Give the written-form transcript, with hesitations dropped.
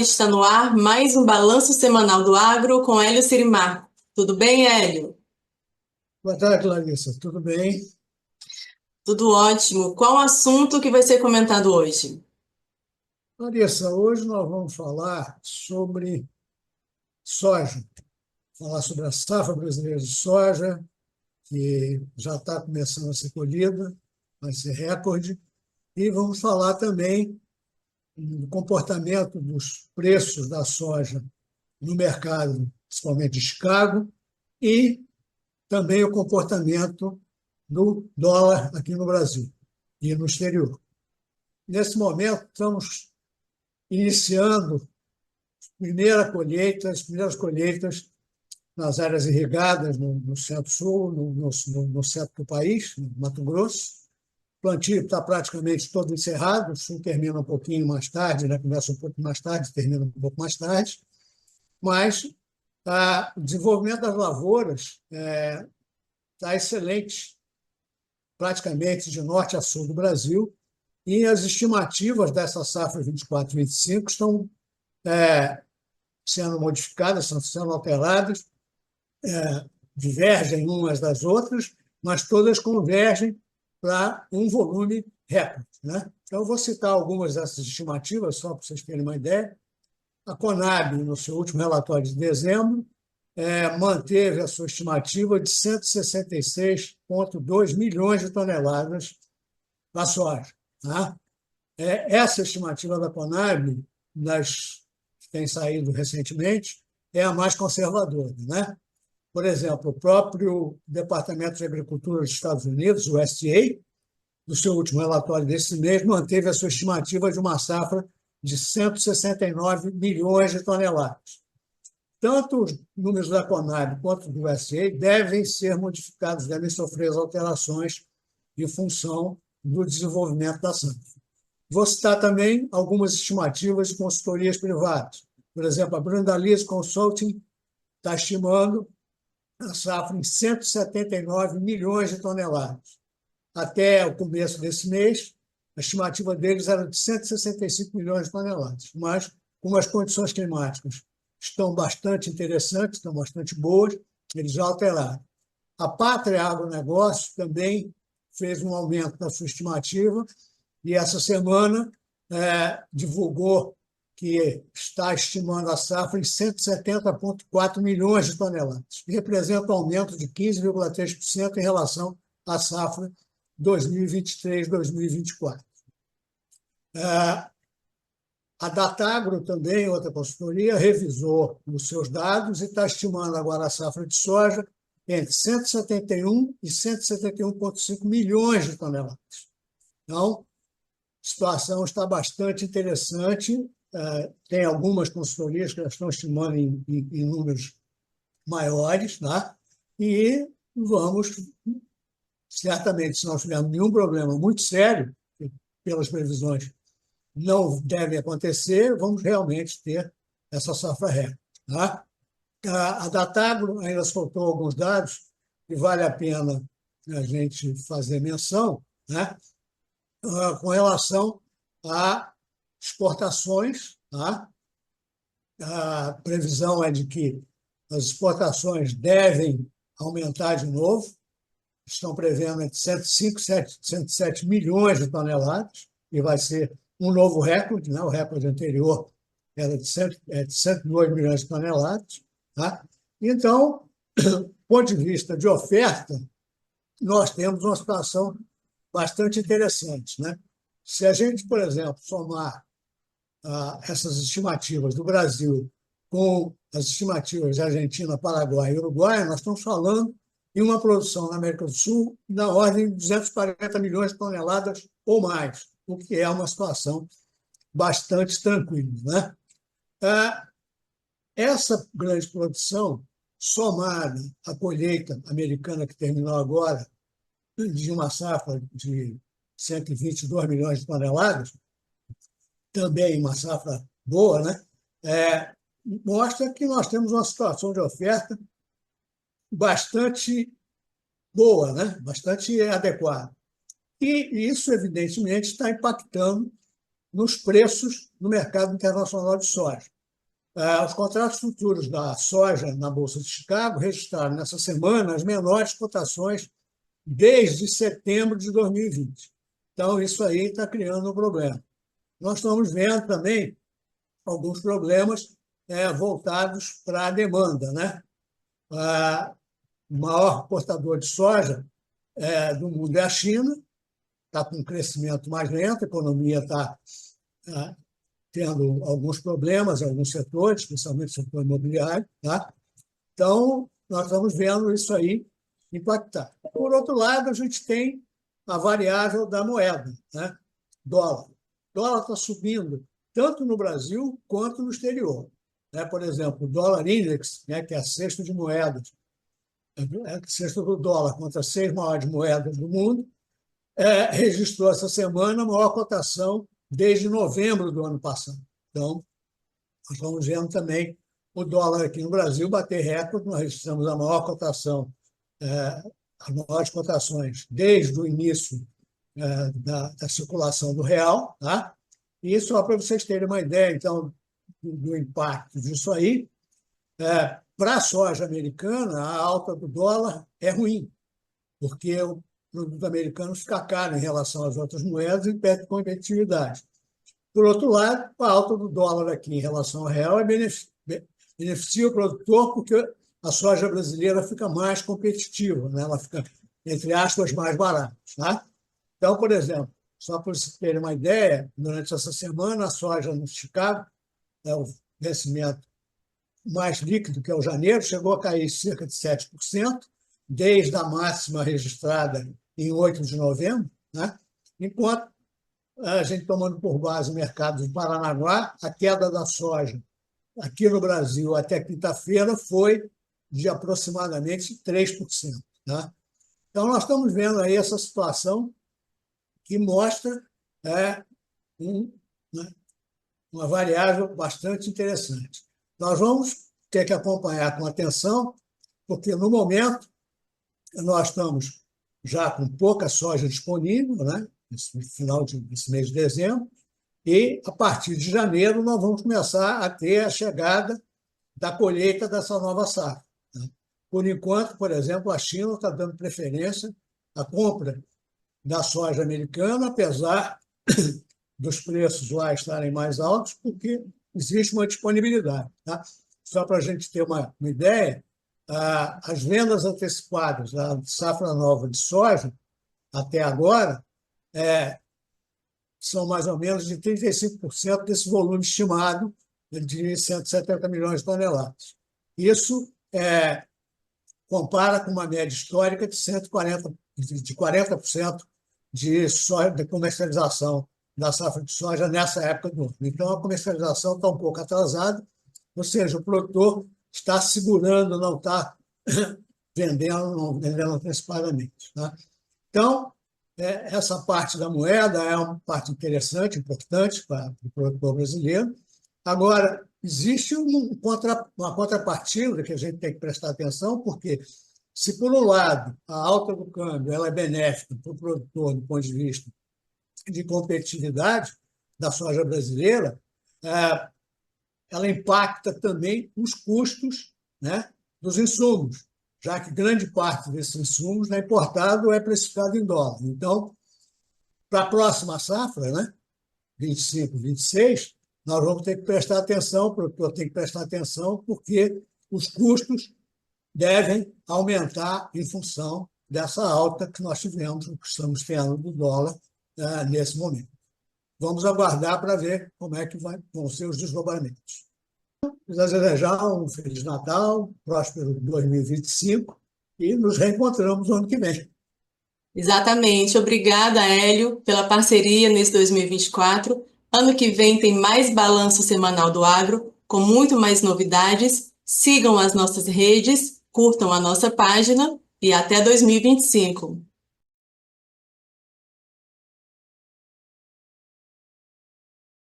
noite, está no ar mais um Balanço Semanal do Agro com Hélio Sirimar. Tudo bem, Hélio? Boa tarde, Larissa. Tudo bem? Tudo ótimo. Qual o assunto que vai ser comentado hoje? Larissa, hoje nós vamos falar sobre soja, falar sobre a safra brasileira de soja, que já está começando a ser colhida, vai ser recorde, e vamos falar também do comportamento dos preços da soja no mercado, principalmente de Chicago, e também o comportamento do dólar aqui no Brasil e no exterior. Nesse momento, estamos iniciando as primeiras colheitas nas áreas irrigadas no centro-sul, no centro do país, no Mato Grosso. O plantio está praticamente todo encerrado, o sul termina um pouquinho mais tarde, né? Começa um pouco mais tarde, termina um pouco mais tarde, mas o desenvolvimento das lavouras está excelente, praticamente de norte a sul do Brasil, e as estimativas dessa safra 24-25 estão sendo modificadas, estão sendo alteradas, divergem umas das outras, mas todas convergem para um volume recorde, né? Então, eu vou citar algumas dessas estimativas, só para vocês terem uma ideia. A Conab, no seu último relatório de dezembro, manteve a sua estimativa de 166,2 milhões de toneladas da soja. Tá? Essa estimativa da Conab, das que tem saído recentemente, é a mais conservadora, né? Por exemplo, o próprio Departamento de Agricultura dos Estados Unidos, o USDA, no seu último relatório desse mês, manteve a sua estimativa de uma safra de 169 milhões de toneladas. Tanto os números da Conab quanto do USDA devem ser modificados, devem sofrer as alterações em função do desenvolvimento da safra. Vou citar também algumas estimativas de consultorias privadas. Por exemplo, a Brandalise Consulting está estimando a safra em 179 milhões de toneladas. Até o começo desse mês, a estimativa deles era de 165 milhões de toneladas, mas como as condições climáticas estão bastante interessantes, estão bastante boas, eles já alteraram. A Pátria Agronegócio também fez um aumento da sua estimativa e essa semana divulgou que está estimando a safra em 170,4 milhões de toneladas, que representa um aumento de 15,3% em relação à safra 2023-2024. A Datagro também, outra consultoria, revisou os seus dados e está estimando agora a safra de soja entre 171 e 171,5 milhões de toneladas. Então, a situação está bastante interessante. Tem algumas consultorias que já estão estimando em números maiores, né? E vamos, certamente, se não tivermos nenhum problema muito sério, pelas previsões não devem acontecer, vamos realmente ter essa safra recorde. Tá? A Datagro ainda soltou alguns dados que vale a pena a gente fazer menção, né? Com relação a exportações. Tá? A previsão é de que as exportações devem aumentar de novo, estão prevendo entre 105 e 107 milhões de toneladas, e vai ser um novo recorde, né? O recorde anterior era de 102 milhões de toneladas. Tá? Então, do ponto de vista de oferta, nós temos uma situação bastante interessante, né? Se a gente, por exemplo, somar essas estimativas do Brasil com as estimativas de Argentina, Paraguai e Uruguai, nós estamos falando em uma produção na América do Sul na ordem de 240 milhões de toneladas ou mais, o que é uma situação bastante tranquila, né? Essa grande produção, somada à colheita americana que terminou agora, de uma safra de 122 milhões de toneladas, também uma safra boa, né? Mostra que nós temos uma situação de oferta bastante boa, né? Bastante adequada. E isso, evidentemente, está impactando nos preços no mercado internacional de soja. Os contratos futuros da soja na Bolsa de Chicago registraram nessa semana as menores cotações desde setembro de 2020. Então, isso aí está criando um problema. Nós estamos vendo também alguns problemas voltados para a demanda, né? O maior portador de soja do mundo é a China, está com um crescimento mais lento, a economia está tendo alguns problemas em alguns setores, principalmente o setor imobiliário. Tá? Então, nós estamos vendo isso aí impactar. Por outro lado, a gente tem a variável da moeda, né? Dólar. O dólar está subindo tanto no Brasil quanto no exterior. Por exemplo, o dólar index, que é a cesta de moedas, a cesta do dólar contra as 6 maiores moedas do mundo, registrou essa semana a maior cotação desde novembro do ano passado. Então, nós estamos vendo também o dólar aqui no Brasil bater recorde. Nós registramos a maior cotação, as maiores cotações desde o início da circulação do real. Tá? E só para vocês terem uma ideia, então, do impacto disso aí, para a soja americana, a alta do dólar é ruim, porque o produto americano fica caro em relação às outras moedas e perde competitividade. Por outro lado, a alta do dólar aqui em relação ao real beneficia o produtor porque a soja brasileira fica mais competitiva, né? Ela fica, entre aspas, mais barata. Tá? Então, por exemplo, só para vocês terem uma ideia, durante essa semana, a soja no Chicago, o vencimento mais líquido, que é o janeiro, chegou a cair cerca de 7%, desde a máxima registrada em 8 de novembro, né? Enquanto a gente tomando por base o mercado de Paranaguá, a queda da soja aqui no Brasil até quinta-feira foi de aproximadamente 3%. Tá? Então, nós estamos vendo aí essa situação que mostra uma variável bastante interessante. Nós vamos ter que acompanhar com atenção, porque, no momento, nós estamos já com pouca soja disponível, né? No final desse mês de dezembro, e, a partir de janeiro, nós vamos começar a ter a chegada da colheita dessa nova safra. Né? Por enquanto, por exemplo, a China está dando preferência à compra da soja americana, apesar dos preços lá estarem mais altos, porque existe uma disponibilidade. Tá? Só para a gente ter uma ideia, as vendas antecipadas da safra nova de soja, até agora, são mais ou menos de 35% desse volume estimado de 170 milhões de toneladas. Isso compara com uma média histórica de 40% de comercialização da safra de soja nessa época do ano. Então, a comercialização está um pouco atrasada, ou seja, o produtor está segurando, não está vendendo antecipadamente. Tá? Então, essa parte da moeda é uma parte interessante, importante para o produtor brasileiro. Agora, existe uma contrapartida que a gente tem que prestar atenção, porque se, por um lado, a alta do câmbio ela é benéfica para o produtor do ponto de vista de competitividade da soja brasileira, ela impacta também os custos, né, dos insumos, já que grande parte desses insumos é importado ou é precificado em dólar. Então, para a próxima safra, né, 25, 26, nós vamos ter que prestar atenção, o produtor tem que prestar atenção, porque os custos devem aumentar em função dessa alta que nós tivemos, que estamos tendo do dólar nesse momento. Vamos aguardar para ver como é que vão ser os desdobramentos. Quero desejar um Feliz Natal, próspero 2025 e nos reencontramos no ano que vem. Exatamente. Obrigada, Hélio, pela parceria nesse 2024. Ano que vem tem mais balanço semanal do agro, com muito mais novidades. Sigam as nossas redes, curtam a nossa página e até 2025.